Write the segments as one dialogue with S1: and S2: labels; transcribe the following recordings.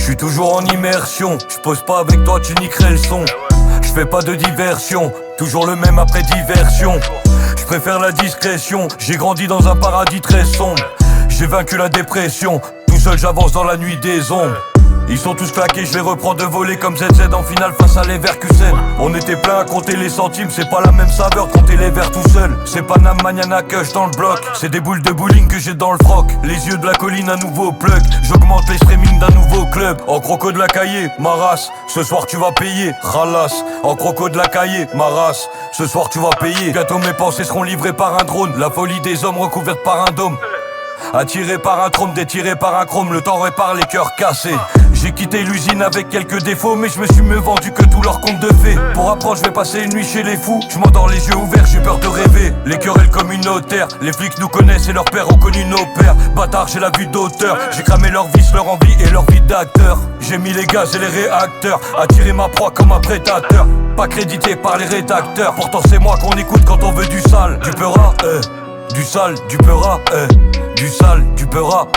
S1: J'suis toujours en immersion, j'pose pas avec toi, tu niquerais le son. J'fais pas de diversion, toujours le même après diversion. J'préfère la discrétion, j'ai grandi dans un paradis très sombre. J'ai vaincu la dépression, tout seul j'avance dans la nuit des ombres. Ils sont tous claqués, je les reprends de voler comme ZZ en finale face à Leverkusen. On était plein à compter les centimes, c'est pas la même saveur compter les verres tout seul. C'est pas Namaniana Kush dans le bloc, c'est des boules de bowling que j'ai dans le froc. Les yeux de la colline, un nouveau plug, j'augmente les streamings d'un nouveau club. En croco de la cahier, ma race, ce soir tu vas payer, ralasse. En croco de la cahier, ma race, ce soir tu vas payer. Bientôt mes pensées seront livrées par un drone, la folie des hommes recouverte par un dôme. Attiré par un trône, détiré par un chrome, le temps répare les cœurs cassés. J'ai quitté l'usine avec quelques défauts, mais je me suis mieux vendu que tous leurs contes de fées. Pour apprendre, je vais passer une nuit chez les fous. Je m'endors les yeux ouverts, j'ai peur de rêver. Les querelles communautaires, les flics nous connaissent et leurs pères ont connu nos pères. Bâtard, j'ai la vue d'auteur, j'ai cramé leur vice, leur envie et leur vie d'acteur. J'ai mis les gaz et les réacteurs, attiré ma proie comme un prédateur. Pas crédité par les rédacteurs, pourtant c'est moi qu'on écoute quand on veut du sale. Du peura, du sale, du peura, du sale, du peura,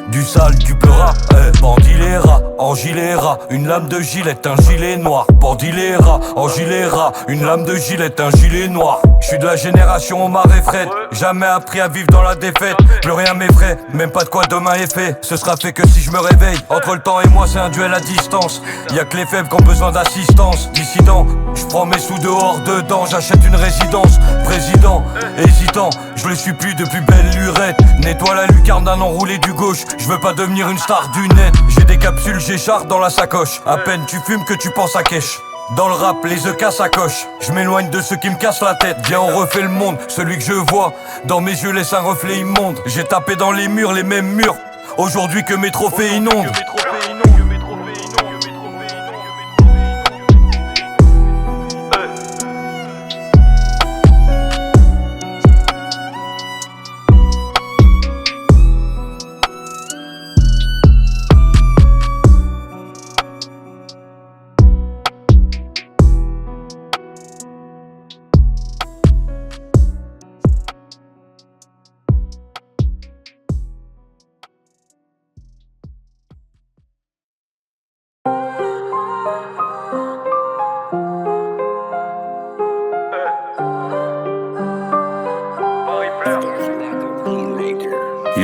S1: du sale, du peura, bandit les rats, en gilet rat, une lame de gilette, un gilet noir. Bandit les rats, en gilet rat, une lame de gilette, un gilet noir. J'suis de la génération Omar et Fred, jamais appris à vivre dans la défaite. Plus rien m'effraie, même pas de quoi demain est fait. Ce sera fait que si je me réveille. Entre le temps et moi c'est un duel à distance. Y'a que les faibles qui ont besoin d'assistance. Dissident, j'prends mes sous dehors dedans. J'achète une résidence, président, hésitant. Je le suis plus depuis belle lurette. Nettoie la lucarne d'un enroulé du gauche. Je veux pas devenir une star du net. J'ai des capsules Géchard dans la sacoche. À peine tu fumes que tu penses à cash. Dans le rap, les œufs cassent à coche. Je m'éloigne de ceux qui me cassent la tête. Viens, on refait le monde, celui que je vois dans mes yeux laisse un reflet immonde. J'ai tapé dans les murs, les mêmes murs aujourd'hui que mes trophées inondent.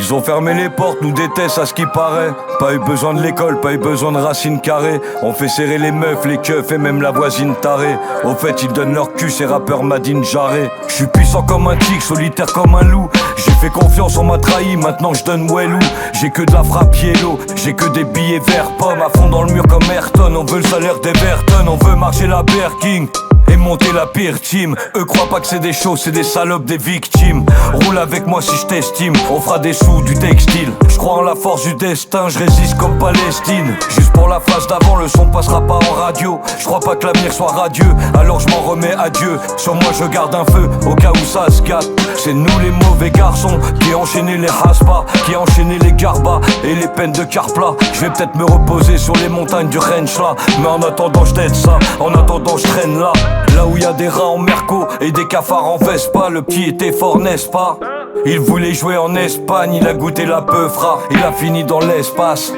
S1: Ils ont fermé les portes, nous détestent à ce qui paraît. Pas eu besoin de l'école, pas eu besoin de racines carrées. On fait serrer les meufs, les keufs et même la voisine tarée. Au fait ils donnent leur cul, ces rappeurs Madine Jarret. J'suis puissant comme un tigre, solitaire comme un loup. J'ai fait confiance, on m'a trahi, maintenant j'donne wellou. J'ai que de la frappe yellow, j'ai que des billets verts pommes. À fond dans le mur comme Ayrton, on veut le salaire d'Everton. On veut marcher la King et monter la pire team. Eux croient pas que c'est des shows, c'est des salopes, des victimes. Roule avec moi si je t'estime, on fera des sous du textile. Je crois en la force du destin, je résiste comme Palestine. Juste pour la phase d'avant, le son passera pas en radio. Je crois pas que l'avenir soit radieux, alors je m'en remets à Dieu. Sur moi je garde un feu, au cas où ça se gâte. C'est nous les mauvais garçons, qui enchaîné les haspas, qui enchaîné les garbas et les peines de carplat. Je vais peut-être me reposer sur les montagnes du Ranch là. Mais en attendant je t'aide ça, en attendant je traîne là. Là où y a des rats en merco et des cafards en Vespa. Le petit était fort, n'est-ce pas? Il voulait jouer en Espagne, il a goûté la peufra, il a fini dans l'espace.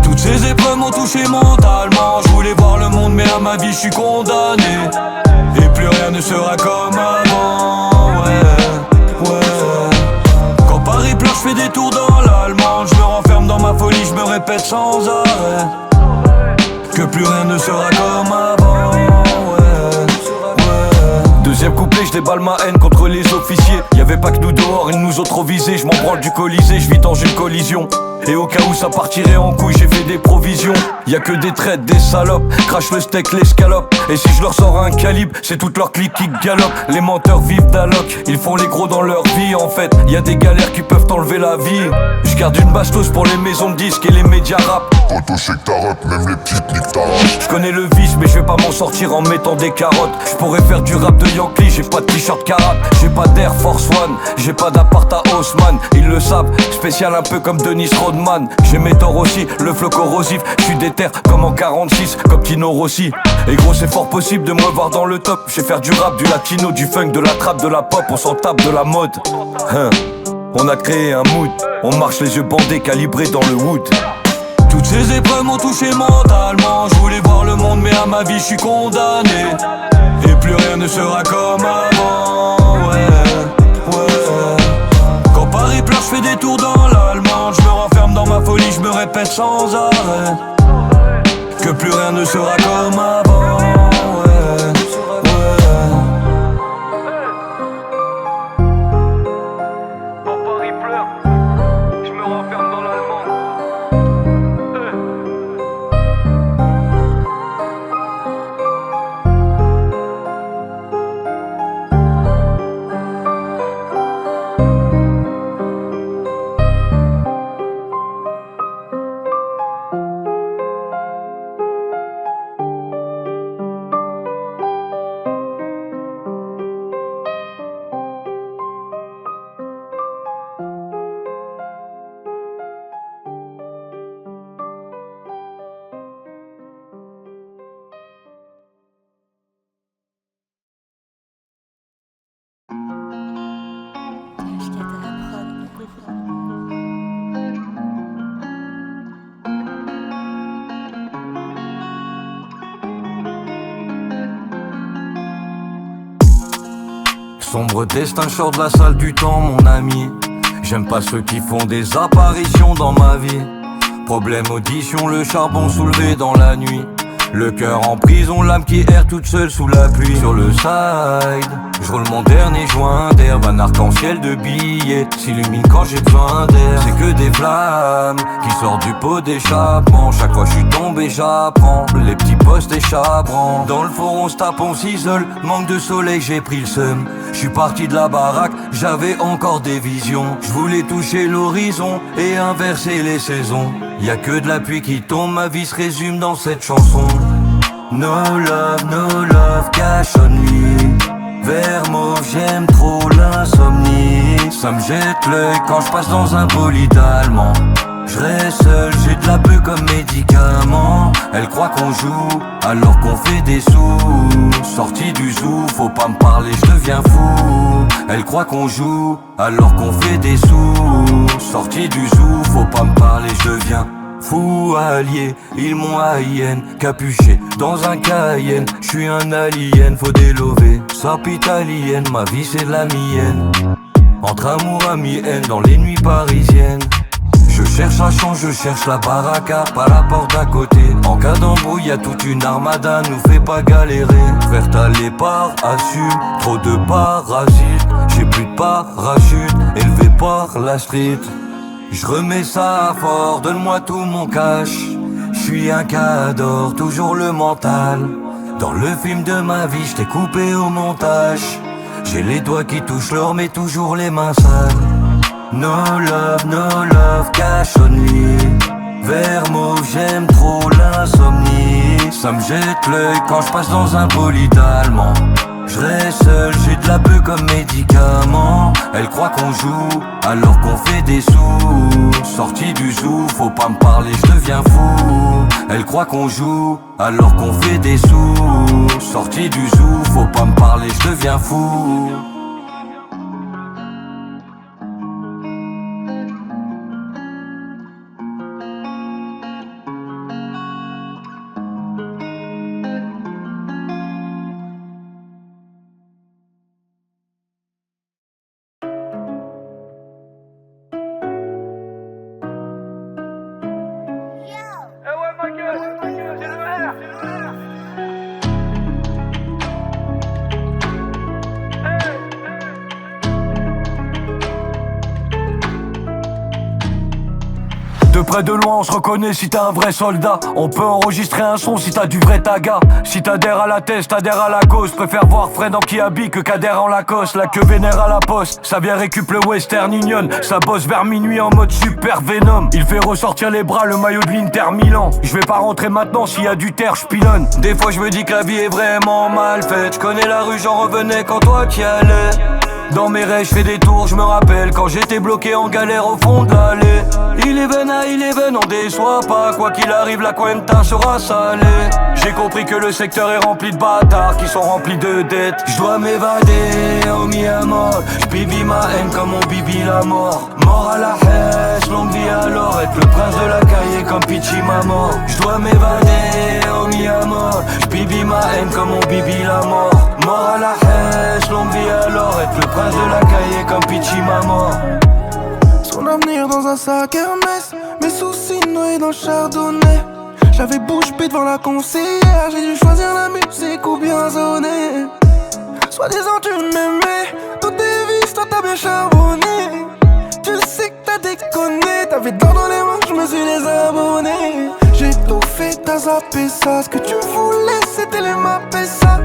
S1: Toutes ces épreuves m'ont touché mentalement. Je voulais voir le monde mais à ma vie je suis condamné. Et plus rien ne sera comme avant, ouais. Quand Paris pleure je fais des tours dans l'Allemande. Je me renferme dans ma folie, je me répète sans arrêt que plus rien ne sera comme avant, ouais. Deuxième couplet, je déballe ma haine contre les officiers. Y'avait pas que nous dehors, ils nous ont trop visés. Je m'en branle du Colisée, je vis dans une collision. Et au cas où ça partirait en couille, j'ai fait des provisions. Y'a que des traites, des salopes, crache le steak, l'escalope. Et si je leur sors un calibre, c'est toute leur clique qui galope. Les menteurs vivent d'alloc, ils font les gros dans leur vie en fait. Y'a des galères qui peuvent enlever la vie. Je garde une bastos pour les maisons de disques et les médias rap.
S2: Poto chez ta rap, même les petites niques ta race.
S1: Je connais le vice mais je vais pas m'en sortir en mettant des carottes. Je pourrais faire du rap de Yankee, j'ai pas de t-shirt Karat. J'ai pas d'Air Force One, j'ai pas d'appart à Haussmann. Ils le savent, spécial un peu comme Denis Rodman. J'ai mes torts aussi, le flow corrosif. Je suis déter comme en 46, comme Tino Rossi. Et gros c'est fort possible de me voir dans le top. Je sais faire du rap, du latino, du funk, de la trappe, de la pop. On s'en tape de la mode, On a créé un mood, on marche les yeux bandés, calibrés dans le wood. Toutes ces épreuves m'ont touché mentalement. Je voulais voir le monde mais à ma vie je suis condamné. Et plus rien ne sera comme avant, ouais. Quand Paris pleure je fais des tours dans l'Allemande. Je me renferme dans ma folie, je me répète sans arrêt que plus rien ne sera comme avant, ouais. Quand Paris pleure, je me renferme dans l'Allemande. Sombre destin, je sors de la salle du temps, mon ami. J'aime pas ceux qui font des apparitions dans ma vie. Problème audition, le charbon soulevé dans la nuit. Le cœur en prison, l'âme qui erre toute seule sous la pluie. Sur le side, je roule mon dernier joint d'herbe. Un arc-en-ciel de billets s'illumine quand j'ai besoin d'air. C'est que des flammes qui sortent du pot d'échappement. Chaque fois je suis tombé, j'apprends. Les petits postes échappent. Dans le fond on se tape, on s'isole. Manque de soleil, j'ai pris le seum. Je suis parti de la baraque, j'avais encore des visions. Je voulais toucher l'horizon et inverser les saisons. Y'a que de la pluie qui tombe, ma vie se résume dans cette chanson. No love, cash only. Vert mauve, j'aime trop l'insomnie. Ça me jette l'œil quand je passe dans un bolide allemand. Je reste seul, j'ai de la beuh comme médicament. Elle croit qu'on joue alors qu'on fait des sous. Sorti du zoo, faut pas me parler, je deviens fou. Elle croit qu'on joue alors qu'on fait des sous. Sorti du zoo, faut pas me parler, je deviens fou. Allié, ils m'ont haïenne, capuché dans un Cayenne. Je suis un alien, faut délover, sap italienne. Ma vie c'est de la mienne, entre amour, ami, haine dans les nuits parisiennes. Je cherche à changer, je cherche la baraka, pas la porte d'à côté. En cas d'embrouille, y'a toute une armada, nous fait pas galérer. Frère, t'as les parts, assume, trop de parasites. J'ai plus de parachute, élevé par la street. Je remets ça fort, donne-moi tout mon cash. Je suis un cador, toujours le mental. Dans le film de ma vie, je t'ai coupé au montage. J'ai les doigts qui touchent l'or, mais toujours les mains sales. No love, cash only. Vert mauve, j'aime trop l'insomnie. Ça me jette l'œil quand je passe dans un bolide allemand. Je reste seul, j'ai de la beuh comme médicament. Elle croit qu'on joue alors qu'on fait des sous. Sorti du zoo, faut pas me parler, je deviens fou. Elle croit qu'on joue alors qu'on fait des sous. Sorti du zoo, faut pas me parler, je deviens fou. De près de loin on se reconnaît si t'es un vrai soldat. On peut enregistrer un son si t'as du vrai taga. Si t'adhères à la thèse, t'adhères à la cause. Préfère voir Fred en Kiabi que qu'adhère en Lacoste. La queue vénère à la poste, ça vient récup le Western Union. Ça bosse vers minuit en mode super Venom. Il fait ressortir les bras, le maillot de l'Inter Milan. Je vais pas rentrer maintenant, s'il y a du terre, j'pilonne. Des fois je me dis que la vie est vraiment mal faite. Je connais la rue, j'en revenais quand toi t'y allais. Dans mes rêves je fais des tours, je me rappelle quand j'étais bloqué en galère au fond de l'allée. Il est ven, on déçoit pas. Quoi qu'il arrive, la cuenta sera salée. J'ai compris que le secteur est rempli de bâtards qui sont remplis de dettes. Je dois m'évader, oh mi amor. J'bibi ma haine comme mon bibi la mort. Mort à la hache, longue vie alors. Être le prince de la cahier comme Pichi Maman. Je dois m'évader, oh mi amor. J'bibi ma haine comme mon bibi la mort. Mort à la hache, longue vie alors. Être le prince de la cahier comme Pichi Maman.
S3: Son avenir dans un sac Hermès, mes soucis noyés dans le chardonnay. J'avais bouche bée devant la conseillère, j'ai dû choisir la musique ou bien zoner. Soi-disant tu m'aimais, toutes tes vices, toi t'as bien charbonné. Tu sais que t'as déconné, t'avais d'or dans les mains, je me suis désabonné. J'ai tout fait, t'as zappé ça, ce que tu voulais c'était les mappes ça.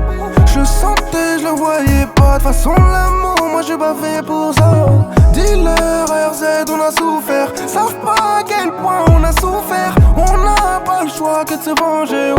S3: Je sentais, je le voyais pas, de toute façon l'amour, moi j'ai pas fait pour ça. Dealer, RZ, on a souffert, savent pas à quel point on a souffert. On n'a pas le choix que de se venger.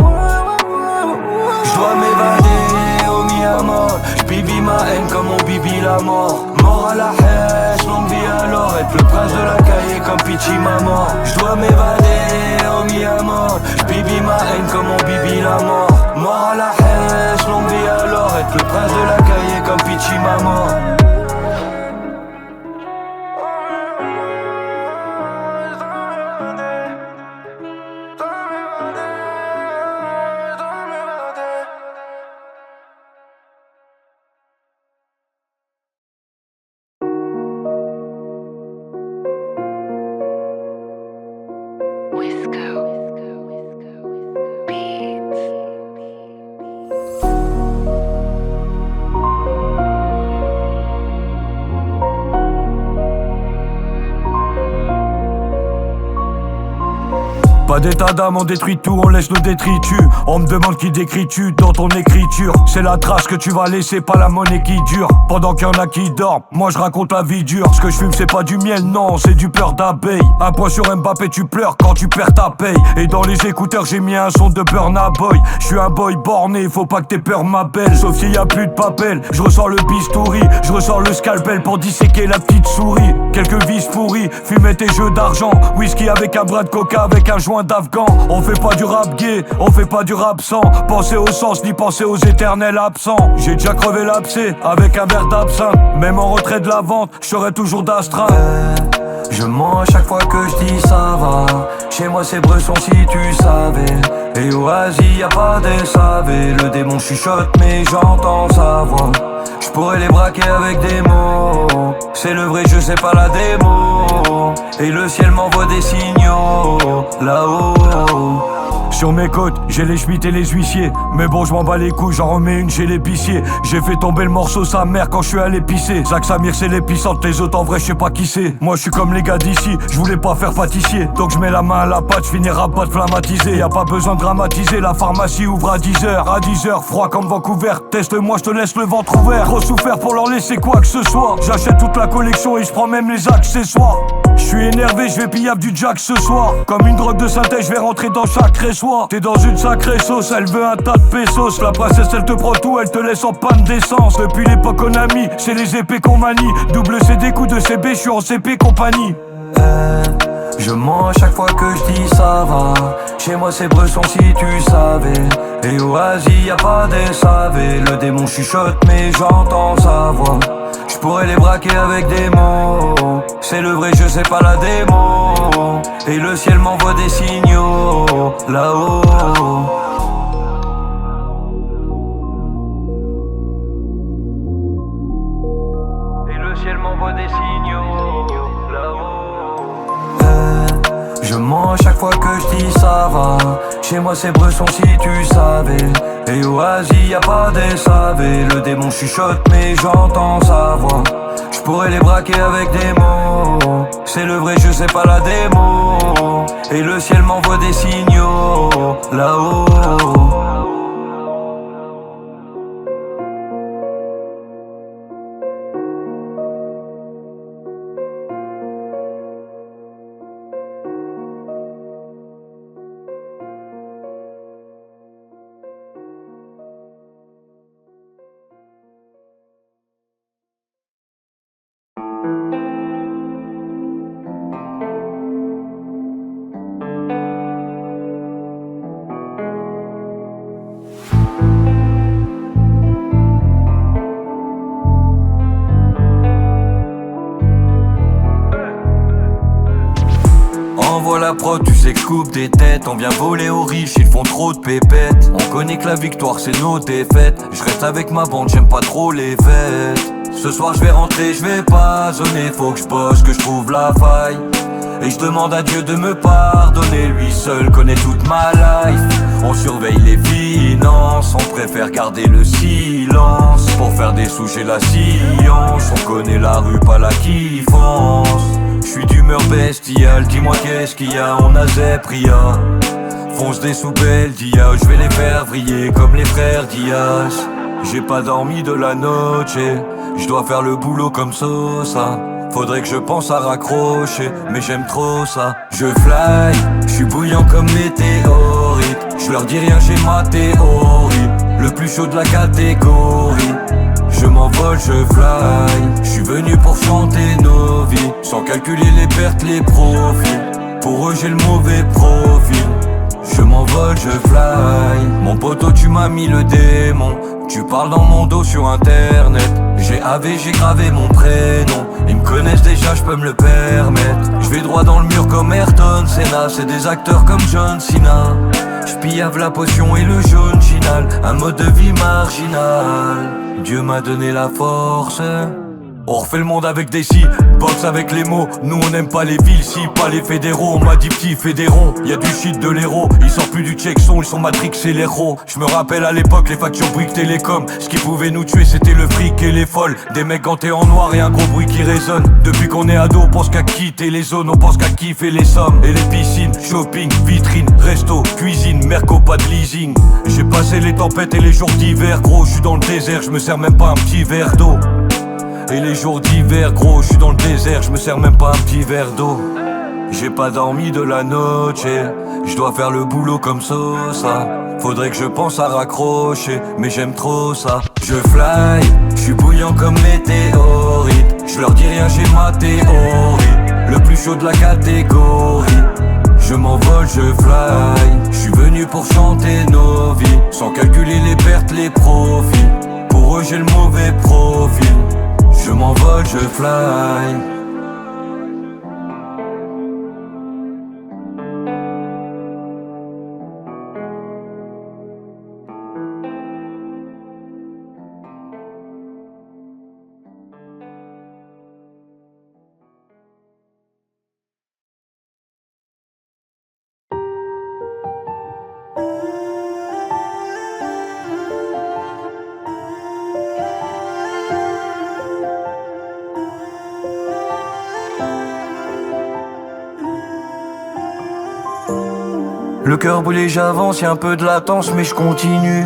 S1: Je dois m'évader, oh mi amor. J'bibi ma haine comme mon bibi la mort. Mort à la hache, longue vie alors. Être le prince de la cahier comme Pichi Maman. Je dois m'évader, oh mi amor. J'bibi ma haine comme mon bibi la mort. Mort à la hache, longue vie alors. Être le prince de la cahier comme Pichi Maman. Pas d'état d'âme, on détruit tout, on laisse le détritus. On me demande qui décris-tu dans ton écriture. C'est la trace que tu vas laisser, pas la monnaie qui dure. Pendant qu'il y en a qui dorment, moi je raconte la vie dure. Ce que je fume c'est pas du miel, non, c'est du beurre d'abeille. Un point sur Mbappé, tu pleures quand tu perds ta paye. Et dans les écouteurs j'ai mis un son de Burna Boy. Je suis un boy borné, faut pas que t'aies peur ma belle. Sauf s'il y a plus de papel, je ressors le bistouri. Je ressors le scalpel pour disséquer la petite souris. Quelques vis pourris, fumette et jeux d'argent. Whisky avec un bras de coca, avec un joint d'Afghan. On fait pas du rap gay, on fait pas du rap sans penser au sens ni penser aux éternels absents. J'ai déjà crevé l'abcès avec un verre d'absinthe. Même en retrait de la vente, je serai toujours d'astreinte. Je mens à chaque fois que je dis ça va. Chez moi c'est Bresson si tu savais. Et au Asie y'a pas des savés. Le démon chuchote mais j'entends sa voix. Je pourrais les braquer avec des mots. C'est le vrai jeu, c'est pas la démo. Et le ciel m'envoie des signaux là-haut. Sur mes côtes, j'ai les schmitts et les huissiers. Mais bon, je m'en bats les couilles, j'en remets une chez l'épicier. J'ai fait tomber le morceau sa mère quand je suis allé pisser. Zach Samir c'est l'épicente, les autres en vrai je sais pas qui c'est. Moi je suis comme les gars d'ici, je voulais pas faire pâtissier. Donc je mets la main à la pâte, je finirai pas de flammatiser. Y'a pas besoin de dramatiser, la pharmacie ouvre à 10h. À 10h, froid comme Vancouver. Teste-moi, je te laisse le ventre ouvert. Trop souffert pour leur laisser quoi que ce soit. J'achète toute la collection et je prends même les accessoires. Je suis énervé, je vais pillable du jack ce soir. Comme une drogue de synthèse, je vais rentrer dans chaque résoir. T'es dans une sacrée sauce, elle veut un tas de pesos. La princesse elle te prend tout, elle te laisse en panne d'essence. Depuis l'époque Konami, c'est les épées qu'on manie. Double CD, coup de CB, je suis en CP compagnie. Je mens à chaque fois que je dis ça va. Chez moi c'est Bresson si tu savais. Et au Asie y'a pas des savés. Le démon chuchote mais j'entends sa voix. Je pourrais les braquer avec des mots. C'est le vrai jeu, c'est pas la démo. Et le ciel m'envoie des signaux là-haut. Et le ciel m'envoie des signaux là-haut. Je mens à chaque fois que je dis ça va. Chez moi c'est Bresson si tu savais. Et au Asie y'a pas des savés. Le démon chuchote mais j'entends sa voix. Je pourrais les braquer avec des mots. C'est le vrai jeu, c'est pas la démo. Et le ciel m'envoie des signaux là-haut. quoi la prod, tu sais que je coupe des têtes. On vient voler aux riches, ils font trop de pépettes. On connaît que la victoire c'est nos défaites. Je reste avec ma bande, j'aime pas trop les fêtes. Ce soir je vais rentrer, je vais pas zoner. Faut que je bosse, que je trouve la faille. Et je demande à Dieu de me pardonner. Lui seul connaît toute ma life. On surveille les finances, on préfère garder le silence. Pour faire des sous j'ai la science. On connaît la rue, pas la kiffance. J'suis d'humeur bestiale, dis-moi qu'est-ce qu'il y a. On a Zepria, fonce des sous Dia. Je vais les faire vriller comme les frères Diaz. J'ai pas dormi de la noche, je dois faire le boulot comme Sosa. Faudrait que je pense à raccrocher, mais j'aime trop ça. Je fly, je suis bouillant comme météorite. Je leur dis rien, j'ai ma théorie. Le plus chaud de la catégorie. Je m'envole, je fly. Je suis venu pour chanter nos vies, sans calculer les pertes, les profits. Pour eux j'ai le mauvais profil. Je m'envole, je fly. Mon poteau tu m'as mis le démon. Tu parles dans mon dos sur internet. J'ai AV, j'ai gravé mon prénom. Ils me connaissent déjà, je peux me le permettre. Je vais droit dans le mur comme Ayrton Senna. C'est des acteurs comme John Cena. Je pillave la potion et le jaune final. Un mode de vie marginal. Dieu m'a donné la force. On refait le monde avec des si, boxe avec les mots. Nous on n'aime pas les villes, si pas les fédéraux. On m'a dit petit fédéron, y'a du shit de l'héros. Ils sortent plus du check son, ils sont matrixés les héros. Je me rappelle à l'époque les factures Bouygues Télécom. Ce qui pouvait nous tuer c'était le fric et les folles. Des mecs gantés en noir et un gros bruit qui résonne. Depuis qu'on est ado on pense qu'à quitter les zones. On pense qu'à kiffer les sommes. Et les piscines, shopping, vitrine, resto, cuisine, merco, pas de leasing. J'ai passé les tempêtes et les jours d'hiver. Gros je suis dans le désert, je me sers même pas un petit verre d'eau. Et les jours d'hiver, gros, je suis dans le désert, je me sers même pas un petit verre d'eau. J'ai pas dormi de la noche, je dois faire le boulot comme Sosa. Faudrait que je pense à raccrocher, mais j'aime trop ça. Je fly, je suis bouillant comme météorite. Je leur dis rien, j'ai ma théorie. Le plus chaud de la catégorie. Je m'envole, je fly. Je suis venu pour chanter nos vies, sans calculer les pertes, les profits. Pour eux j'ai le mauvais profil. Je m'envole, je fly. Le cœur brûlé, j'avance, y'a un peu de latence, mais je continue.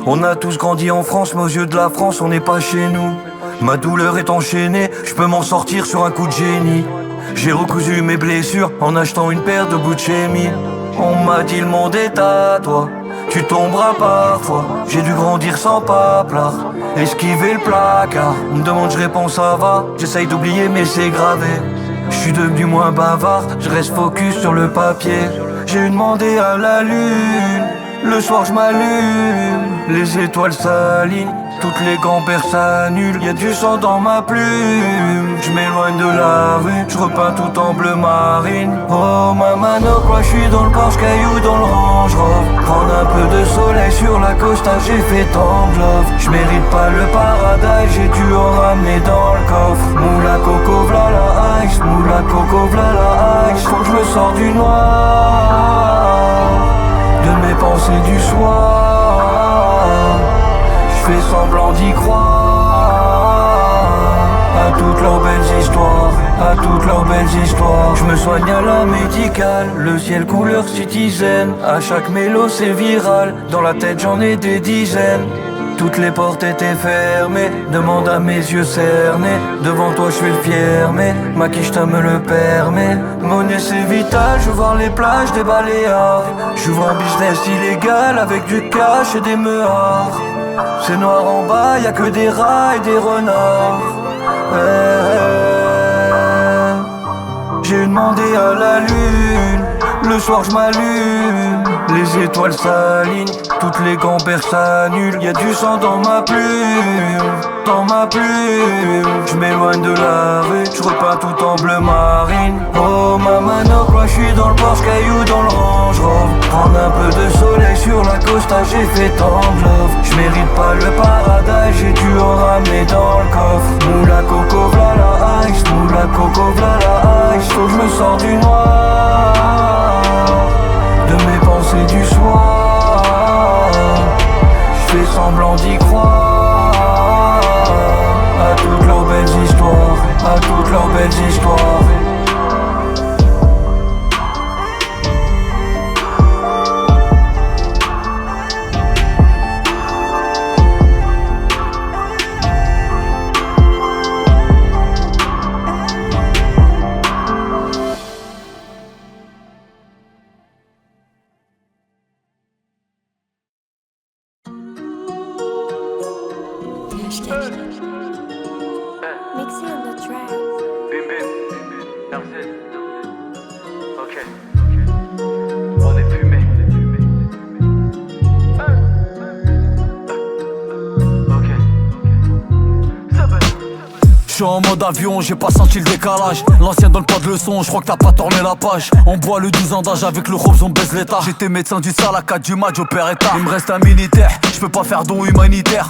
S1: On a tous grandi en France, mais aux yeux de la France, on n'est pas chez nous. Ma douleur est enchaînée, je peux m'en sortir sur un coup de génie. J'ai recousu mes blessures en achetant une paire de Gucci. On m'a dit le monde est à toi, tu tomberas parfois. J'ai dû grandir sans paplard, esquiver le placard. On me demande, je réponds ça va, j'essaye d'oublier mais c'est gravé. Je suis devenu moins bavard, je reste focus sur le papier. J'ai demandé à la lune, le soir je m'allume. Les étoiles s'alignent, toutes les grands-pères s'annulent. Y'a du sang dans ma plume, je m'éloigne de la rue, je repeins tout en bleu marine. Oh ma mano, quoi, je suis dans le Porsche, caillou dans le Range Rover. Prendre un peu de soleil sur la Costa, j'ai fait tant de love. Je mérite pas le paradise, j'ai dû en ramener dans le coffre. Moula coco v'là la ice, moula coco v'là la ice. Faut que je me sors du noir, de mes pensées du soir. Je fais semblant d'y croire à toutes leurs belles histoires, à toutes leurs belles histoires. Je me soigne à la médicale, le ciel couleur citizen. À chaque mélo c'est viral, dans la tête j'en ai des dizaines. Toutes les portes étaient fermées, demande à mes yeux cernés. Devant toi je fais le fier, mais ma quiche me le permet. Monnaie c'est vital, je veux voir les plages des Baléares. Je veux un business illégal avec du cash et des meuhards. C'est noir en bas, y'a que des rats et des renards. J'ai demandé à la lune, Le soir je m'allume, les étoiles s'alignent, toutes les gamberges s'annulent. Y'a du sang dans ma plume, dans ma plume. Je m'éloigne de la rue, je repeins tout en bleu marine. Oh ma mano, moi je suis dans le Porsche, caillou dans le Range Rover. Prendre un peu de soleil sur la Costa, j'ai fait tant de love. Je mérite pas le paradis, j'ai dû en ramener dans le coffre. Moula coco v'là la ice, moula coco v'là la ice. Faut que je me sors du noir, de mes pensées du soir. Je fais semblant d'y croire à toutes leurs belles histoires, à toutes leurs belles histoires.
S4: Mixing on the track.
S1: Bim bim, RZ. Ok. On est fumé. Ok. Ça va. Je suis en mode avion, j'ai pas senti le décalage. L'ancien donne pas de leçon, je crois que t'as pas tourné la page. On boit le 12 ans d'âge avec le Robs, on baisse l'état. J'étais médecin du sale à 4 du match, j'opère état. Il me reste un militaire, je peux pas faire don humanitaire.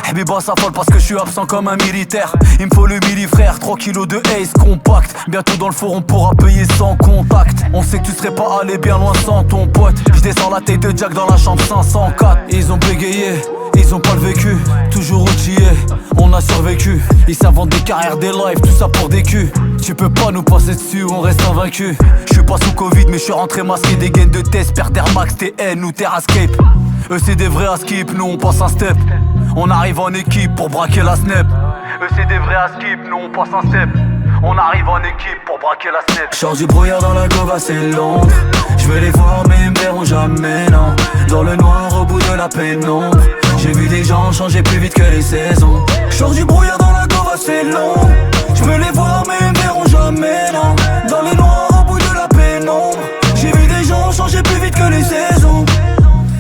S1: Habiba s'affole parce que je suis absent comme un militaire. Il me faut le mini-frère, 3 kilos de haze compact. Bientôt dans le four on pourra payer sans contact. On sait que tu serais pas allé bien loin sans ton pote. Je descends la tête de Jack dans la chambre 504. Ils ont bégayé, ils ont pas le vécu. Toujours outillé, on a survécu. Ils s'inventent des carrières, des lives, tout ça pour des culs. Tu peux pas nous passer dessus, on reste invaincu. Je suis pas sous Covid mais je suis rentré masqué. Des gaines de test, père d'Air Max, TN ou Terrascape. Eux c'est des vrais à skip, nous on passe un step. On arrive en équipe pour braquer la snap. Eux c'est des vrais à skip, nous on passe un step. On arrive en équipe pour braquer la snap. Change du brouillard dans la gova, c'est Londres. Je veux les voir mais ils me verront jamais, non. Dans le noir au bout de la pénombre. J'ai vu des gens changer plus vite que les saisons. Change du brouillard dans la gova, c'est Londres. Je veux les voir mais ils me verront jamais, non. Dans le noir au bout de la pénombre. J'ai vu des gens changer plus vite que les saisons.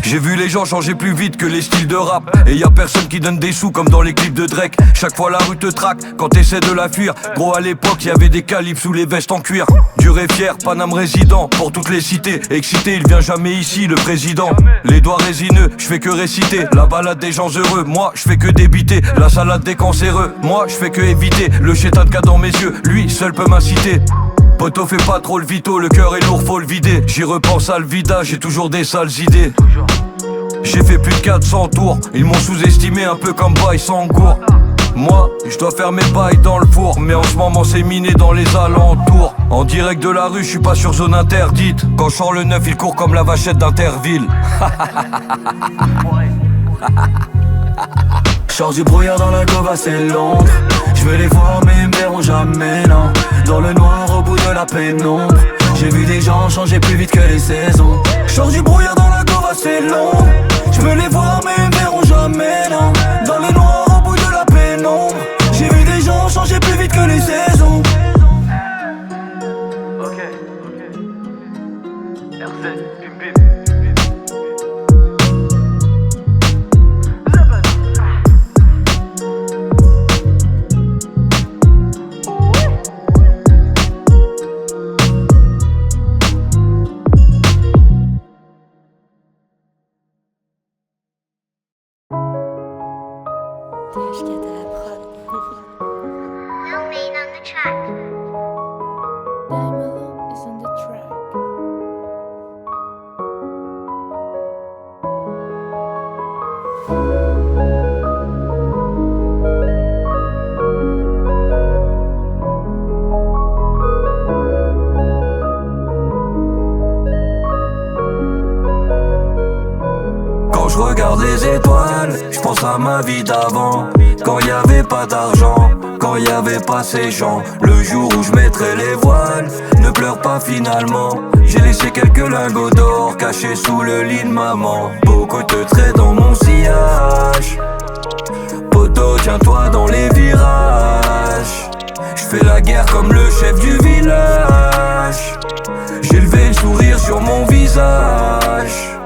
S1: J'ai vu les gens changer plus vite que les styles de rap. Et y'a personne qui donne des sous comme dans les clips de Drake. Chaque fois la rue te traque quand t'essaies de la fuir. Gros à l'époque y'avait des calibres sous les vestes en cuir. Dur et fier, Paname résident pour toutes les cités. Excité, il vient jamais ici le président. Les doigts résineux, je fais que réciter. La balade des gens heureux, moi je fais que débiter. La salade des cancéreux, moi je fais que éviter. Le chétan qu'a dans mes yeux, lui seul peut m'inciter. Poto fait pas trop le vito, le cœur est lourd, faut le vider. J'y repense à le vidage, j'ai toujours des sales idées. J'ai fait plus de 400 tours, ils m'ont sous-estimé un peu comme Baye Sangour. Moi, je dois faire mes bails dans le four, mais en ce moment c'est miné dans les alentours. En direct de la rue, je suis pas sur zone interdite. Quand je sors le neuf, il court comme la vachette d'Interville. Change du brouillard dans la gova, c'est Londres. Je veux les voir mais ils me verront jamais, non. Dans le noir au bout de la pénombre. J'ai vu des gens changer plus vite que les saisons. Change du brouillard dans la gova, c'est Londres. Je veux les voir mais ils me verront jamais, non. Dans le noir au bout de la pénombre. J'ai vu des gens changer plus vite que les saisons. Ok, RZ, bim bim. Quand je regarde les étoiles, je pense à ma vie d'avant. Quand y avait pas d'argent, quand y avait pas ces gens. Le jour où je mettrai les voiles, ne pleure pas finalement. J'ai laissé quelques lingots d'or cachés sous le lit de maman. Beaucoup de traits dans mon sillage. Poto, tiens-toi dans les virages. Je fais la guerre comme le chef du village. J'ai levé le sourire sur mon visage.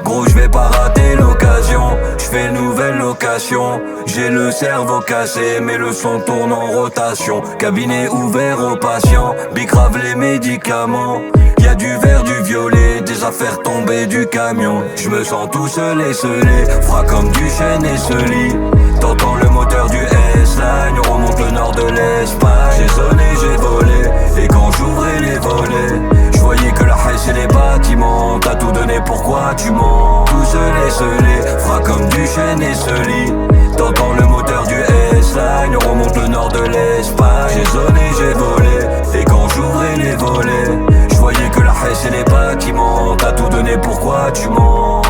S1: Gros, j'vais pas rater l'occasion. J'fais nouvelle location. J'ai le cerveau cassé, mais le son tourne en rotation. Cabinet ouvert aux patients, bicrave les médicaments. Y'a du vert, du violet, des affaires tombées du camion. J'me sens tout seul et scellé, froid comme du chêne et ce lit. T'entends le moteur du S-Line, on remonte le nord de l'Espagne. J'ai sonné, j'ai volé, et quand j'ouvrais les volets, j'voyais que la haine et les bâtiments. T'as tout donné, pourquoi tu mens? Tout seul et scellé, froid comme du chêne et ce lit. T'entends le moteur du S-Line, on remonte le nord de l'Espagne. J'ai sonné, j'ai volé, et quand j'ouvrais les volets, j'voyais que la haine et les bâtiments. T'as tout donné, pourquoi tu mens?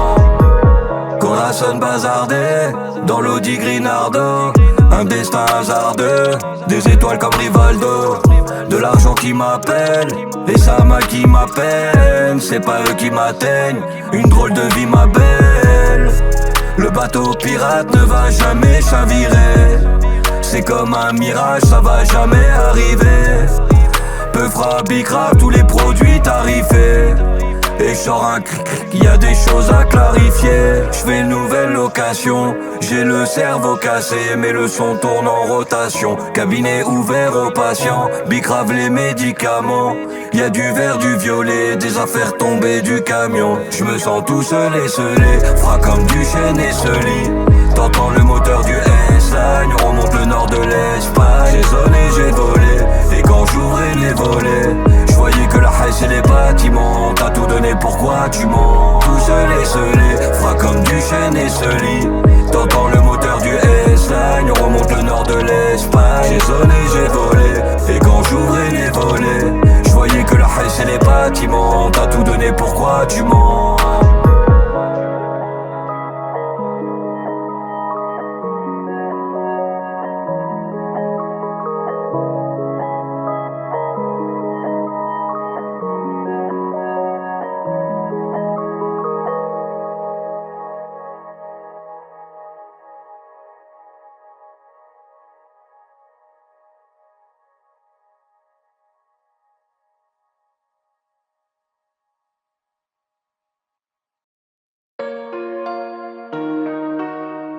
S1: Corazon bazardé, dans l'Audi Grinardo. Un destin hasardeux, des étoiles comme Rivaldo. De l'argent qui m'appelle, et ça m'a qui m'appelle. C'est pas eux qui m'atteignent, une drôle de vie ma belle. Le bateau pirate ne va jamais chavirer. C'est comme un mirage, ça va jamais arriver. Peu frappe, bicrave, tous les produits tarifés. Et j'sors un cric, y a des choses à clarifier. J'fais une nouvelle location, j'ai le cerveau cassé, mais le son tourne en rotation. Cabinet ouvert aux patients, bicrave les médicaments. Y'a du vert, du violet, des affaires tombées du camion. J'me sens tout seul et scellé, froid comme du chêne et ce lit. T'entends le moteur du S-Line, on remonte le nord de l'Espagne. J'ai sonné, j'ai volé, et quand j'ouvrais les volets, j'voyais que la haine et les bâtiments. T'as tout donné, pourquoi tu mens? Tout seul et scellé, froid comme du chêne et ce lit. T'entends le moteur du S-Line, on remonte le nord de l'Espagne. J'ai sonné, j'ai volé, et quand j'ouvrais les volets, j'voyais que la haine et les bâtiments. T'as tout donné, pourquoi tu mens?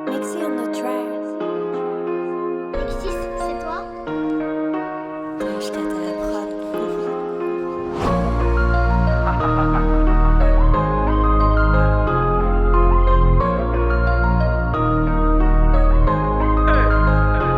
S4: Mixi on the track. Mixis, c'est toi? Je t'aide à la prod.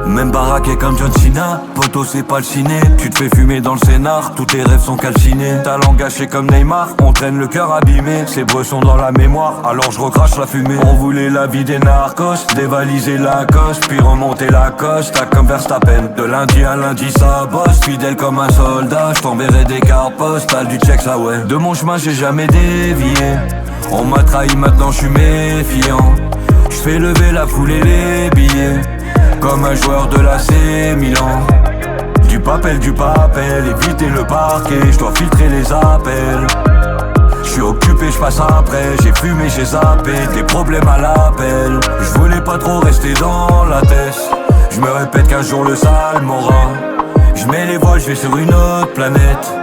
S1: Même baraqué comme John Cena, poto c'est pas le ciné. Tu te fais fumer dans le scénar, tous tes rêves sont calcinés. Ta langue gâchée comme Neymar, on traîne le cœur abîmé. Ces breux sont dans la mémoire, alors je recrache la fumée. On voulait la vie des narcos, dévaliser la coste, puis remonter la coste, comme Verstappen. De lundi à lundi ça bosse, fidèle comme un soldat. Je t'enverrai des cartes postales du check ça ouais. De mon chemin j'ai jamais dévié, on m'a trahi maintenant je suis méfiant. Je fais lever la foule et les billets, comme un joueur de l'AC Milan. Du papel, éviter le parquet, je dois filtrer les appels. Je suis occupé, je passe après, j'ai fumé, j'ai zappé, des problèmes à l'appel. Je voulais pas trop rester dans la tête, je me répète qu'un jour le sale m'aura. Je mets les voiles, je vais sur une autre planète.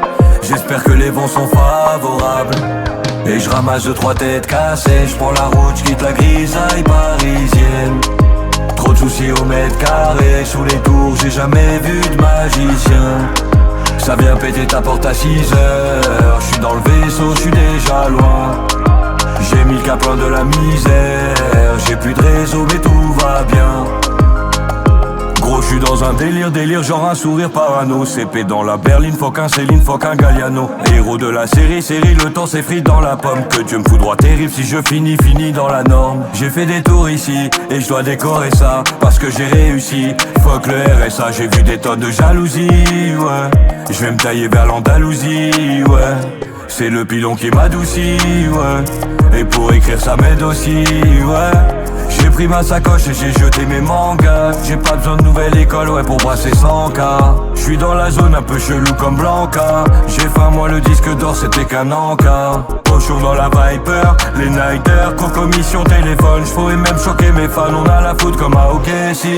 S1: J'espère que les vents sont favorables. Et je ramasse 2-3 têtes cassées, je prends la route, je quitte la grisaille parisienne. Trop de soucis au mètre carré, sous les tours j'ai jamais vu de magicien. Ça vient péter ta porte à 6 heures, je suis dans le vaisseau, je suis déjà loin. J'ai mis le cap loin de la misère, j'ai plus de réseau mais tout va bien. Gros, je suis dans un délire, genre un sourire parano. CP dans la berline, faut qu'un Céline, faut qu'un Galliano. Héros de la série, le temps s'effrite dans la pomme. Que Dieu me foudroie terrible si je finis dans la norme. J'ai fait des tours ici, et je dois décorer ça, parce que j'ai réussi, fuck le RSA. J'ai vu des tonnes de jalousie, ouais. Je vais me tailler vers l'Andalousie, ouais. C'est le pilon qui m'adoucit, ouais. Et pour écrire ça m'aide aussi, ouais. J'ai pris ma sacoche et j'ai jeté mes mangas. J'ai pas besoin de nouvelle école, ouais, pour brasser 100K. J'suis dans la zone un peu chelou comme Blanca. J'ai faim, moi le disque d'or c'était qu'un encas. Pochon dans la Viper, les Nighters, co-commission téléphone. J'pourrais même choquer mes fans, on a la foot comme à OKC.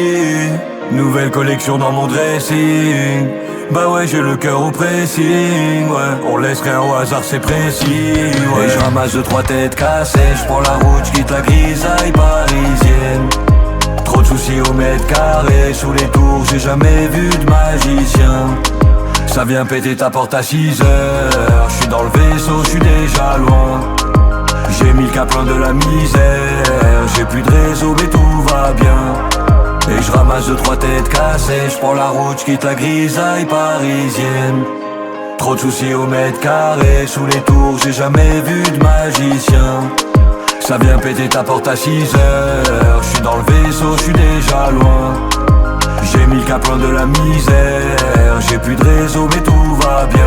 S1: Nouvelle collection dans mon dressing. Bah ouais, j'ai le cœur au pressing, ouais. On laisse rien au hasard, c'est précis, ouais. Et je ramasse 2-3 têtes cassées. J'prends la route, j'quitte la grisaille parisienne. Trop de soucis au mètre carré. Sous les tours, j'ai jamais vu de magicien. Ça vient péter ta porte à 6 heures. J'suis dans le vaisseau, j'suis déjà loin. J'ai mis le cap loin de la misère. J'ai plus de réseau mais tout va bien. Et je ramasse 2-3 têtes cassées. J'prends la route, j'quitte la grisaille parisienne. Trop de soucis au mètre carré. Sous les tours, j'ai jamais vu de magicien. Ça vient péter ta porte à 6 heures. J'suis dans le vaisseau, j'suis déjà loin. J'ai mis le cap loin de la misère. J'ai plus de réseau mais tout va bien.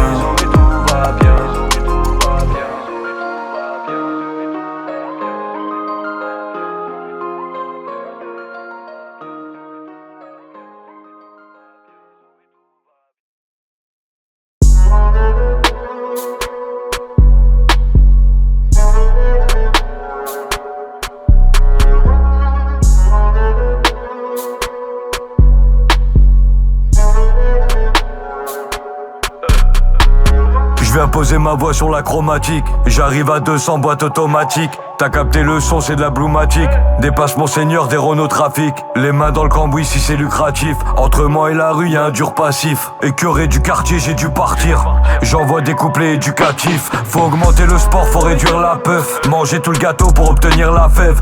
S1: Je viens poser ma voix sur la chromatique. J'arrive à 200 boîtes automatiques. T'as capté le son, c'est de la bloumatique. Dépasse mon seigneur des Renault Trafic. Les mains dans le cambouis si c'est lucratif. Entre moi et la rue y'a un dur passif. Écœuré du quartier j'ai dû partir. J'envoie des couplets éducatifs. Faut augmenter le sport, faut réduire la puff. Manger tout le gâteau pour obtenir la fève.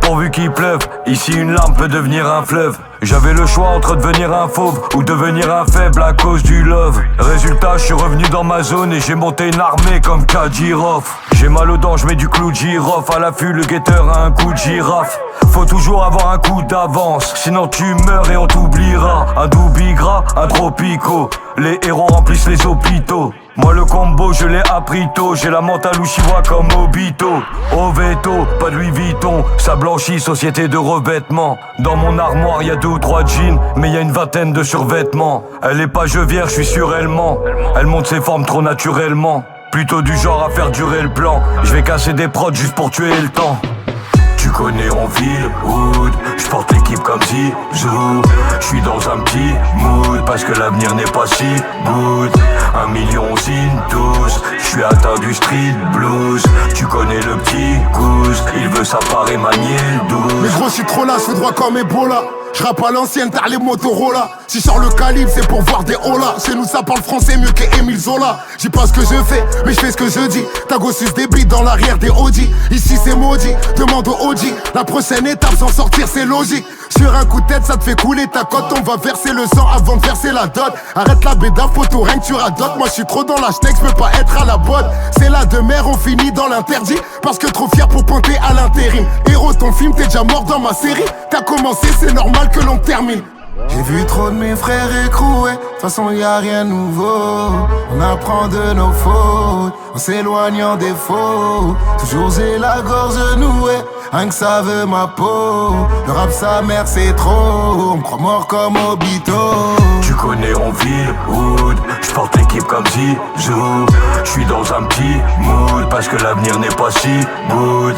S1: Pourvu qu'il pleuve, ici une larme peut devenir un fleuve. J'avais le choix entre devenir un fauve ou devenir un faible à cause du love. Résultat, je suis revenu dans ma zone et j'ai monté une armée comme Kadyrov. J'ai mal aux dents, je mets du clou de girofle. À l'affût, le guetteur a un coup de girafe. Faut toujours avoir un coup d'avance, sinon tu meurs et on t'oubliera. Un doubi gras, un tropico. Les héros remplissent les hôpitaux. Moi le combo je l'ai appris tôt. J'ai la mentale Uchiwa comme Obito. Au veto, pas de Louis Vuitton. Ça blanchit, société de revêtement. Dans mon armoire y'a 2 ou 3 jeans, mais y'a une vingtaine de survêtements. Elle est pas je vierge, je suis sûr elle ment. Elle monte ses formes trop naturellement. Plutôt du genre à faire durer le plan. Je vais casser des prods juste pour tuer le temps. Tu connais Onville, Wood, j'porte l'équipe comme Zizou. J'suis dans un petit mood parce que l'avenir n'est pas si good. 1 million on signe tous, j'suis atteint du street blues. Tu connais le petit cousse, il veut s'apparer manier le 12.
S5: Mais gros j'suis trop là, j'fais droit comme Ebola. J'rappe à l'ancienne, t'as les Motorola. Si sors le calibre, c'est pour voir des holas. Chez nous ça parle français mieux qu'Émile Zola. J'dis pas ce que je fais, mais j'fais ce que je dis. Ta gossus des bites dans l'arrière des Audi. Ici c'est maudit, demande au Audi. La prochaine étape, s'en sortir c'est logique. Sur un coup de tête, ça te fait couler ta cote. On va verser le sang avant de verser la dot. Arrête la béda, photo, rien que tu radotes. Moi j'suis trop dans la schneck, j'peux pas être à la botte. C'est la demeure, on finit dans l'interdit. Parce que trop fier pour pointer à l'intérim. Héros, ton film, t'es déjà mort dans ma série. T'as commencé, c'est normal que l'on termine.
S3: J'ai vu trop de mes frères écrouer, de toute façon y'a rien de nouveau. On apprend de nos fautes, en s'éloignant des faux. Toujours j'ai la gorge nouée, rien que ça veut ma peau. Le rap sa mère c'est trop, on me croit mort comme Obito.
S1: Tu connais Onville, Wood, j'porte l'équipe comme Zizou. J'suis dans un petit mood parce que l'avenir n'est pas si good.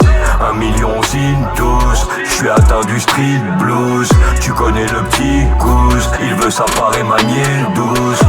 S1: 1 million on signe tous, j'suis atteint du street blues. Tu connais le petit cousse, il veut s'apparer manier le 12.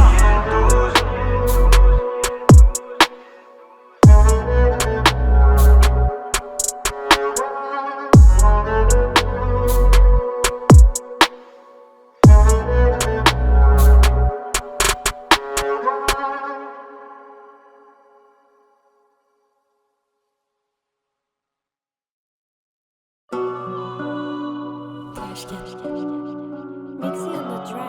S4: Mixing on the track.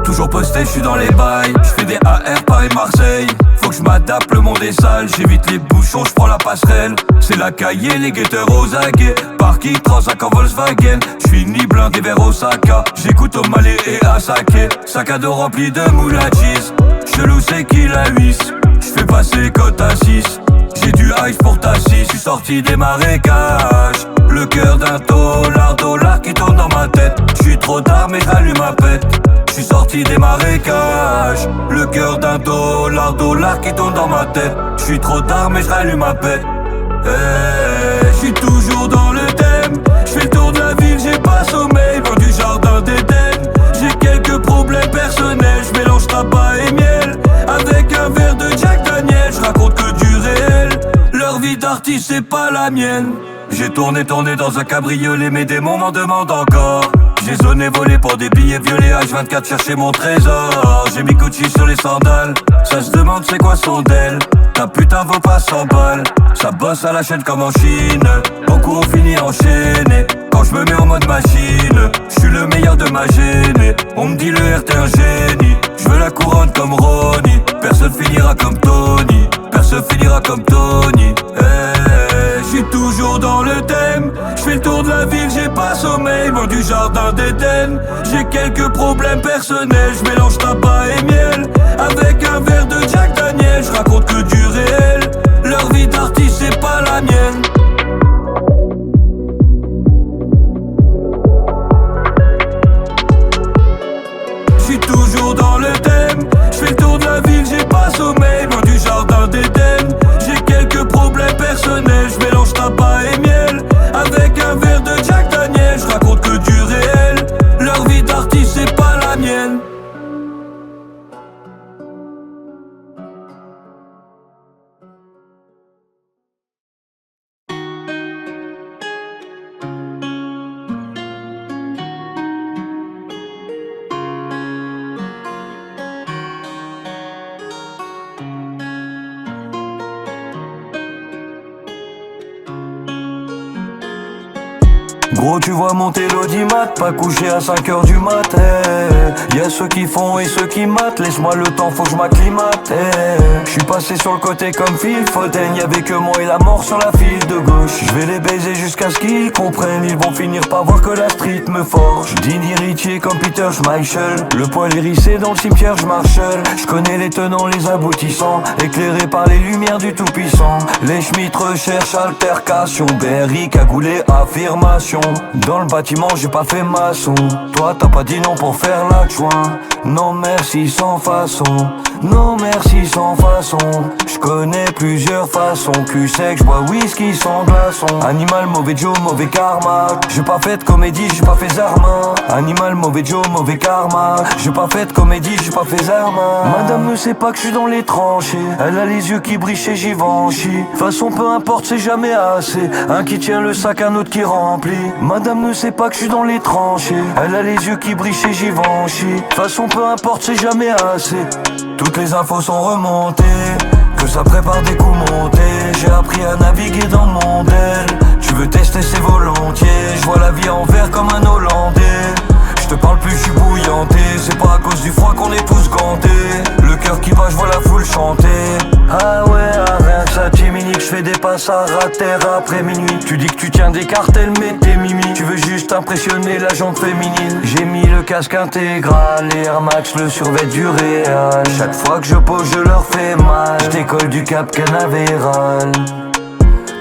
S1: Toujours posté, j'suis dans les bails. J'fais des AR Paris-Marseille. Faut que j'm'adapte, le monde est sale. J'évite les bouchons, j'prends la passerelle. C'est la cahier, les guetteurs aux aguets. Parking, 35 en Volkswagen. J'suis ni blindé vers Osaka. J'écoute O'Malley et Asake. Sac à dos rempli de moules à cheese. Chelou c'est qu'il a 8. J'fais passer cote à 6. J'ai du ice pour ta 6. J'suis sorti des marécages. Le cœur d'un dollar qui tourne dans ma tête. J'suis trop tard mais j'allume ma pète. J'suis sorti des marécages. Le cœur d'un dollar qui tourne dans ma tête. J'suis trop tard mais j'allume ma pète. J'suis toujours dans le thème. J'fais le tour de la ville, j'ai pas sommeil, loin du jardin d'Éden. J'ai quelques problèmes personnels, j'mélange tabac et miel avec un verre de Jack Daniel. J'raconte que du réel, leur vie d'artiste c'est pas la mienne. J'ai tourné dans un cabriolet, mes démons m'en demandent encore. J'ai zoné, volé pour des billets violets, H24 chercher mon trésor. J'ai mis Gucci sur les sandales, ça se demande c'est quoi son del. Ta putain vaut pas 100 balles, ça bosse à la chaîne comme en Chine. Beaucoup ont fini enchaînés, quand je me mets en mode machine. Je suis le meilleur de ma gênée, on me dit le R t'es un génie. Je veux la couronne comme Ronnie, personne finira comme Tony. Personne finira comme Tony. J'suis toujours dans le thème. J'fais le tour de la ville, j'ai pas sommeil, loin du jardin d'Éden. J'ai quelques problèmes personnels, j'mélange tabac et miel avec un verre de Jack Daniel. J'raconte que du réel, leur vie d'artiste c'est pas la mienne. J'suis toujours dans le thème. J'fais le tour de la ville, j'ai pas sommeil, loin du jardin d'Éden. J'ai quelques problèmes personnels, j'mélange tabac et miel avec un verre de Jack Daniel. J'raconte que du réel, leur vie d'artiste c'est pas la mienne. Gros tu vois monter l'audimat, pas couché à 5h du matin. Y'a ceux qui font et ceux qui matent, laisse-moi le temps, faut que je m'acclimate. J'suis passé sur le côté comme Phil Foden, y'avait que moi et la mort sur la file de gauche. J'vais les baiser jusqu'à ce qu'ils comprennent, ils vont finir par voir que la street me forge. Dini Ritchie comme Peter Schmeichel, le poil hérissé dans le cimetière j'marchel. J'connais les tenants, les aboutissants, éclairés par les lumières du tout-puissant. Les Schmitt recherchent altercation, Berry cagoulé affirmation. Dans le bâtiment j'ai pas fait maçon, toi t'as pas dit non pour faire l'adjoint. Non merci sans façon, non merci sans façon. J'connais plusieurs façons, cul sec, j'bois whisky sans glaçon. Animal, mauvais Joe, mauvais karma. J'ai pas fait de comédie, j'ai pas fait Zarma. Animal, mauvais Joe, mauvais karma. J'ai pas fait de comédie, j'ai pas fait Zarma. Madame ne sait pas que je suis dans les tranchées, elle a les yeux qui brillent chez Givenchy. Façon peu importe, c'est jamais assez. Un qui tient le sac, un autre qui remplit. Madame ne sait pas que je suis dans les tranchées, elle a les yeux qui brillent chez Givenchy. Façon peu importe, c'est jamais assez. Toutes les infos sont remontées, que ça prépare des coups montés. J'ai appris à naviguer dans le monde. Tu veux tester, c'est volontiers. Je vois la vie en vert comme un Hollandais. Je te parle plus, je suis bouillanté. C'est pas à cause du froid qu'on est tous gantés. Le cœur qui bat, je vois la foule chanter. Ah ouais, rien que ça, Timinique, je fais des passes à terre après minuit. Tu dis que tu tiens des cartels, mais t'es mimi. Tu veux juste impressionner la jante féminine. J'ai mis le casque intégral, les Air Max, le survêt du Réal. Chaque fois que je pose, je leur fais mal. Je décolle du Cap Canaveral.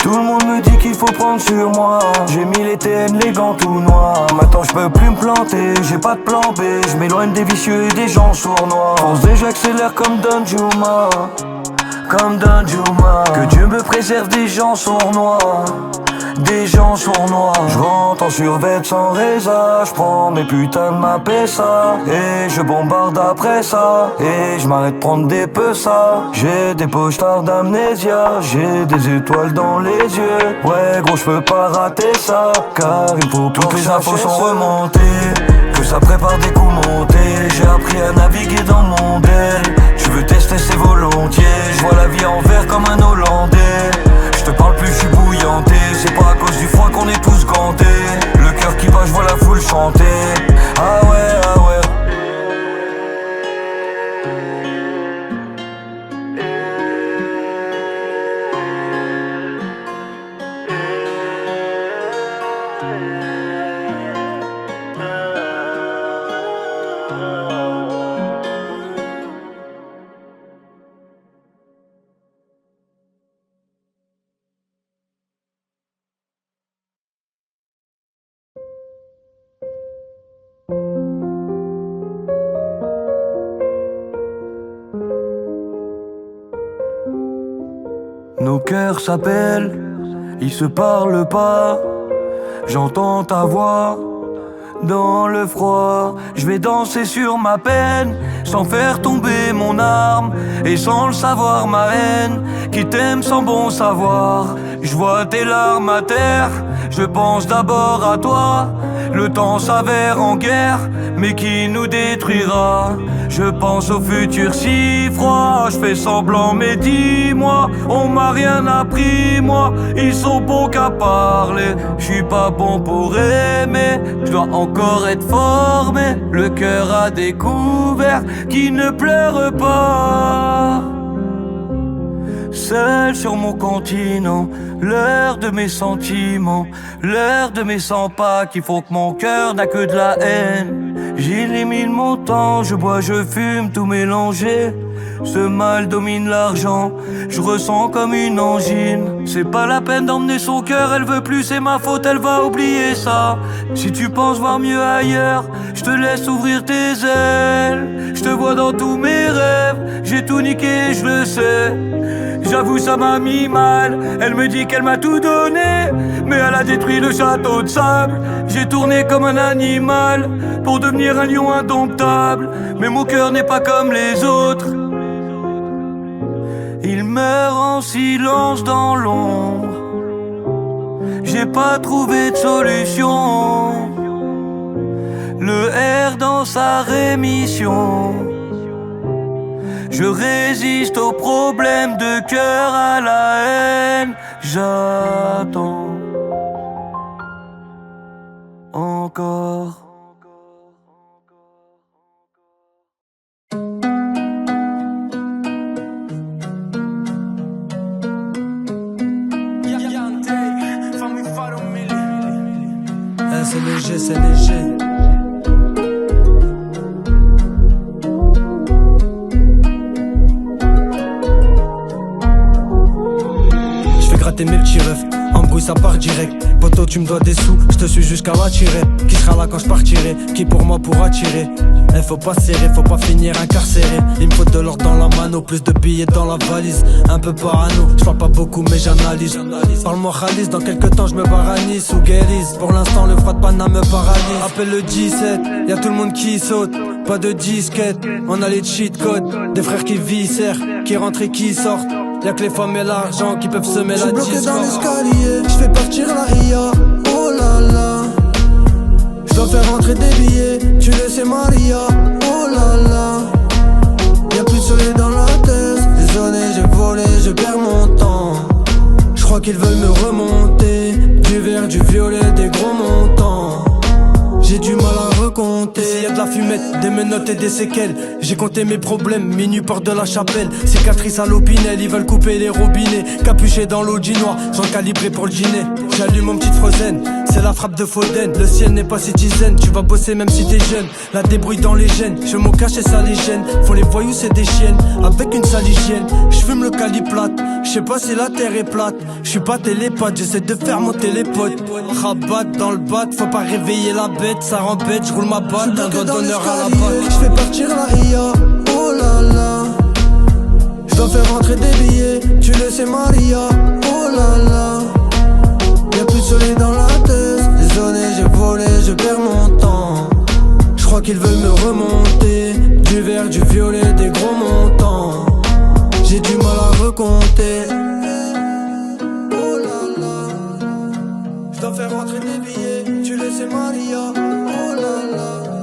S1: Tout le monde me dit qu'il faut prendre sur moi. J'ai mis les TN, les gants tout noirs. Maintenant je peux plus me planter, j'ai pas de plan B. Je m'éloigne des vicieux et des gens sournois. Fonce et j'accélère comme Danjuma, comme Danjuma. Que Dieu me préserve des gens sournois, des gens sournois. Je rentre en survêt sans résa, je prends mes putains de ma pessa et je bombarde après ça. Et je m'arrête de prendre des peu ça. J'ai des pochards d'amnésia, j'ai des étoiles dans les yeux. Ouais gros je peux pas rater ça, car il faut. Toutes les infos sont remontées, que ça prépare des coups montés. J'ai appris à naviguer dans le monde. Tu veux tester, c'est volontiers. Je vois la vie en vert comme un Hollandais. Je te parle plus, je suis bouillanté. C'est pas à cause du froid qu'on est tous gantés. Le cœur qui bat, je vois la foule chanter. Ah ouais, ah ouais. Nos cœurs s'appellent, ils se parlent pas. J'entends ta voix dans le froid. Je vais danser sur ma peine, sans faire tomber mon arme, et sans le savoir ma haine, qui t'aime sans bon savoir. Je vois tes larmes à terre, je pense d'abord à toi. Le temps s'avère en guerre, mais qui nous détruira. Je pense au futur si froid, je fais semblant mais dis-moi, on m'a rien appris moi. Ils sont bons qu'à parler, je suis pas bon pour aimer. Je dois encore être formé, le cœur à découvert, qui ne pleure pas. Seul sur mon continent, l'heure de mes sentiments, l'heure de mes 100 pas qui font que mon cœur n'a que de la haine. J'élimine mon temps, je bois, je fume, tout mélangé. Ce mal domine l'argent, je ressens comme une angine. C'est pas la peine d'emmener son cœur, elle veut plus, c'est ma faute, elle va oublier ça. Si tu penses voir mieux ailleurs, je te laisse ouvrir tes ailes. Je te vois dans tous mes rêves, j'ai tout niqué, je le sais. J'avoue ça m'a mis mal, elle me dit qu'elle m'a tout donné, mais elle a détruit le château de sable. J'ai tourné comme un animal pour devenir un lion indomptable, mais mon cœur n'est pas comme les autres. Il meurt en silence dans l'ombre. J'ai pas trouvé de solution. Le R dans sa rémission. Je résiste aux problèmes de cœur, à la haine. J'attends encore.
S6: C'est léger, c'est léger. Gratter mes petits refs, embrouille ça part direct. Poto tu me dois des sous, je te suis jusqu'à l'attirer. Qui sera là quand je partirai, qui pour moi pourra tirer. Faut pas serrer, faut pas finir incarcéré. Il me faut de l'or dans la mano, plus de billets dans la valise. Un peu parano, je parle pas beaucoup mais j'analyse. Parle-moi Khalis, dans quelques temps je me barre à Nice ou Guéris. Pour l'instant le froid de Paname me paralyse. Appelle le 17, y'a tout le monde qui saute. Pas de disquette, on a les cheat codes. Des frères qui viscèrent, qui rentrent et qui sortent. Y'a que les femmes et l'argent qui peuvent semer la discorde.
S3: J'suis bloqué dans l'escalier, j'fais partir la ria. Oh là là, j'dois faire rentrer des billets. Tu le sais Maria, oh là là. Y'a plus de soleil dans la tête. Désolé j'ai volé, je perds mon temps. J'crois qu'ils veulent me remonter. Du vert, du violet, des gros montants. J'ai du mal à recompter. Ici y'a de la fumette, des menottes et des séquelles. J'ai compté mes problèmes, minuit porte de la chapelle. Cicatrices à l'opinel, ils veulent couper les robinets. Capuché dans l'eau noir, j'en calibré pour le dîner. J'allume mon petite Frozen, c'est la frappe de Foden. Le ciel n'est pas citizen, tu vas bosser même si t'es jeune. La débrouille dans les gènes, je m'en cache et ça les gêne. Faut les voyous c'est des chiennes, avec une sale hygiène. J'fume le caliplate, j'sais pas si la terre est plate. J'suis pas télépathe, j'essaie de faire monter les potes. Rabat dans le bat, faut pas réveiller la bête. Ça rend bête, j'roule ma batte, un doigt d'honneur à la batte. J'fais partir la ria, oh là là. J'dois faire rentrer des billets, tu le sais Maria, oh là là. Y'a plus de soleil dans la tête. Désolé j'ai volé, je perds mon temps. J'crois qu'ils veulent me remonter. Du vert, du violet, des gros montants. J'ai du mal à recompter. Oh là là. J'dois faire rentrer des billets, tu le sais Maria, oh là là.